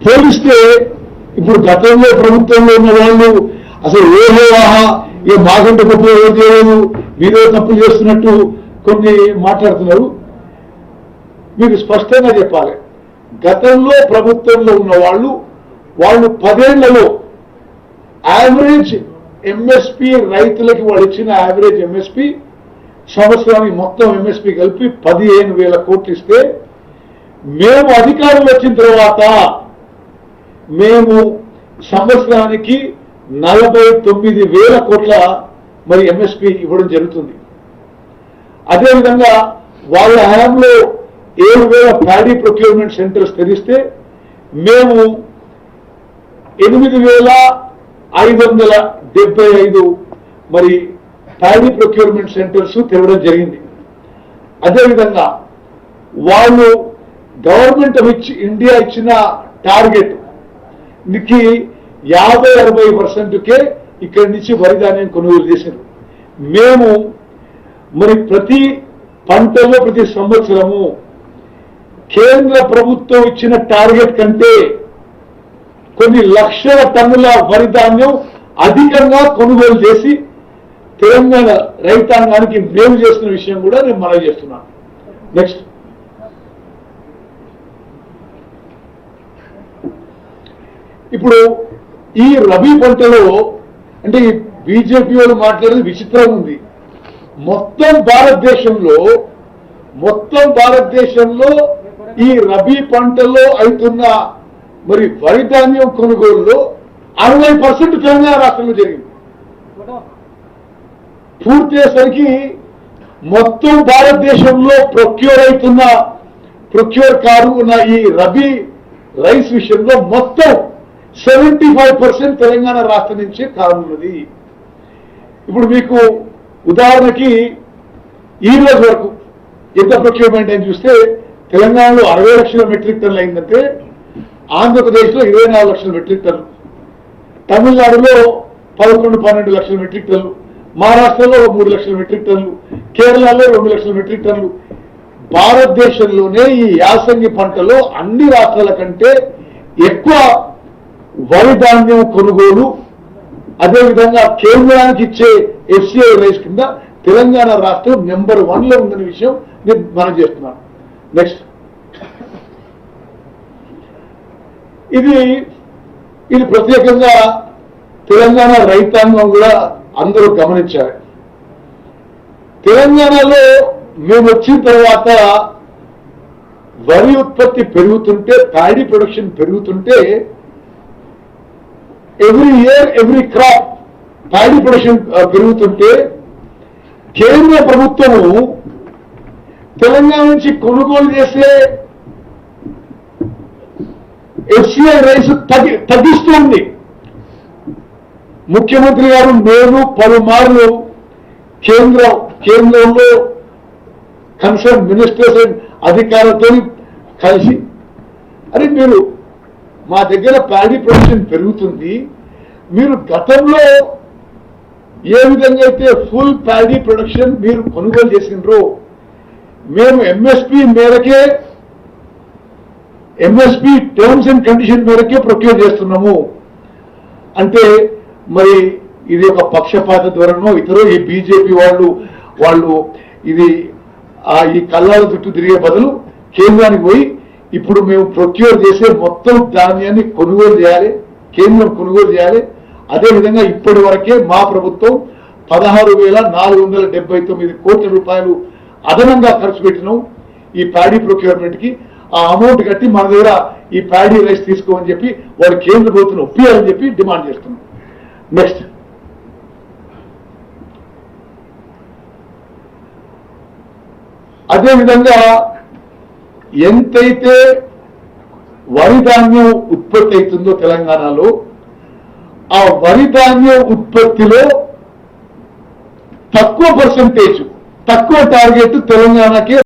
పోలిస్తే ఇప్పుడు గతంలో ప్రభుత్వంలో ఉన్న వాళ్ళు అసలు ఓహోవాహా ఏ మాకంటే గొప్ప ఏం చేయలేదు, మీరే తప్పులు చేస్తున్నట్టు కొన్ని మాట్లాడుతున్నారు. మీకు స్పష్టంగా చెప్పాలి, గతంలో ప్రభుత్వంలో ఉన్న వాళ్ళు 10 ఏళ్లలో యావరేజ్ ఎంఎస్పి రైతులకి వాళ్ళు ఇచ్చిన యావరేజ్ ఎంఎస్పి సంవత్సరానికి మొత్తం ఎంఎస్పి కలిపి 15,000 కోట్లు ఇస్తే, మేము అధికారంలో వచ్చిన తర్వాత మేము సంవత్సరానికి 49,000 కోట్ల మరి ఎంఎస్పి ఇవ్వడం జరుగుతుంది. అదేవిధంగా వాళ్ళ హయాంలో 7,000 ప్యాడీ ప్రొక్యూర్మెంట్ సెంటర్స్ తెరిస్తే మేము 8,575 మరి ప్యాడీ ప్రొక్యూర్మెంట్ సెంటర్స్ తెరవడం జరిగింది. అదేవిధంగా వాళ్ళు గవర్నమెంట్ ఆఫ్ ఇండియా ఇచ్చిన టార్గెట్ కి 50-60%కే ఇక్కడి నుంచి వరి ధాన్యం కొనుగోలు చేశారు. మేము మరి ప్రతి పంటలో ప్రతి సంవత్సరము కేంద్ర ప్రభుత్వం ఇచ్చిన టార్గెట్ కంటే కొన్ని లక్షల టన్నుల వరి ధాన్యం అధికంగా కొనుగోలు చేసి తెలంగాణ రైతాంగానికి మేలు చేస్తున్న విషయం కూడా నేను మనవి చేస్తున్నాను. నెక్స్ట్, ఇప్పుడు ఈ రబీ పంటలో అంటే బీజేపీ వాళ్ళు మాట్లాడేది విచిత్రంగా ఉంది. మొత్తం భారతదేశంలో ఈ రబీ పంటలో అవుతున్న మరి వరి ధాన్యం కొనుగోలులో 60% తెలంగాణ రాష్ట్రంలో జరిగింది. పూర్తయ్యేసరికి మొత్తం భారతదేశంలో ప్రొక్యూర్ కారు ఉన్న ఈ రబీ రైస్ విషయంలో మొత్తం 75% తెలంగాణ రాష్ట్రం నుంచే కానున్నది. ఇప్పుడు మీకు ఉదాహరణకి ఈ రోజు వరకు ఎంత ప్రొక్యూర్మెంట్ అని చూస్తే తెలంగాణలో 60 లక్షల మెట్రిక్ టన్నులు అయిందంటే ఆంధ్రప్రదేశ్లో 24 లక్షల మెట్రిక్ టన్నులు, తమిళనాడులో 11-12 లక్షల మెట్రిక్ టన్నులు, మహారాష్ట్రలో 3 లక్షల మెట్రిక్ టన్నులు, కేరళలో 2 లక్షల మెట్రిక్ టన్నులు. భారతదేశంలోనే ఈ యాసంగి పంటలో అన్ని రాష్ట్రాల కంటే ఎక్కువ వరి ధాన్యం కొనుగోలు, అదేవిధంగా కేంద్రానికి ఇచ్చే ఎఫ్సిఐ రైస్ కింద తెలంగాణ రాష్ట్రం నెంబర్ 1లో ఉందనే విషయం నేను మనం చేస్తున్నాను. నెక్స్ట్, ఇది ప్రత్యేకంగా తెలంగాణ రైతాంగం కూడా అందరూ గమనించారు. తెలంగాణలో మేము వచ్చిన తర్వాత వరి ఉత్పత్తి పెరుగుతుంటే, ప్యాడీ ప్రొడక్షన్ పెరుగుతుంటే, every year every crop paddy production పెరుగుతుంటే కేంద్ర ప్రభుత్వము తెలంగాణ నుంచి కొనుగోలు చేసే ఎఫ్సిఐ రైస్ తగ్గిస్తుంది. ముఖ్యమంత్రి గారు నేను పలుమార్లు కేంద్రంలో కన్సర్న్ మినిస్టర్స్ అండ్ అధికారులతో కలిసి, అరే మీరు మా దగ్గర ప్యాడీ ప్రొడక్షన్ పెరుగుతుంది, మీరు గతంలో ఏ విధంగా అయితే ఫుల్ ప్యాడీ ప్రొడక్షన్ మీరు కొనుగోలు చేసినారో మేము ఎంఎస్పి టర్మ్స్ అండ్ కండిషన్ మేరకే ప్రొక్యూర్ చేస్తున్నాము అంటే, మరి ఇది ఒక పక్షపాత ధోరణో ఇతరో ఈ బీజేపీ వాళ్ళు ఇది ఈ కళ్ళాల చుట్టూ తిరిగే బదులు కేంద్రానికి పోయి ఇప్పుడు మేము ప్రొక్యూర్ చేసే మొత్తం ధాన్యాన్ని కొనుగోలు చేయాలి, కేంద్రం కొనుగోలు చేయాలి. అదేవిధంగా ఇప్పటి వరకే మా ప్రభుత్వం 16,479 కోట్ల రూపాయలు అదనంగా ఖర్చు పెట్టినాం ఈ ప్యాడీ ప్రొక్యూర్మెంట్ కి. ఆ అమౌంట్ కట్టి మన దగ్గర ఈ ప్యాడీ రైస్ తీసుకోమని చెప్పి వాడు కేంద్ర ప్రభుత్వం ఒప్పియాలని చెప్పి డిమాండ్ చేస్తున్నాం. నెక్స్ట్, అదేవిధంగా ఎంతైతే వరి ధాన్యం ఉత్పత్తి అవుతుందో తెలంగాణలో, ఆ వరి ధాన్యం ఉత్పత్తిలో తక్కువ పర్సంటేజ్, తక్కువ టార్గెట్ తెలంగాణకే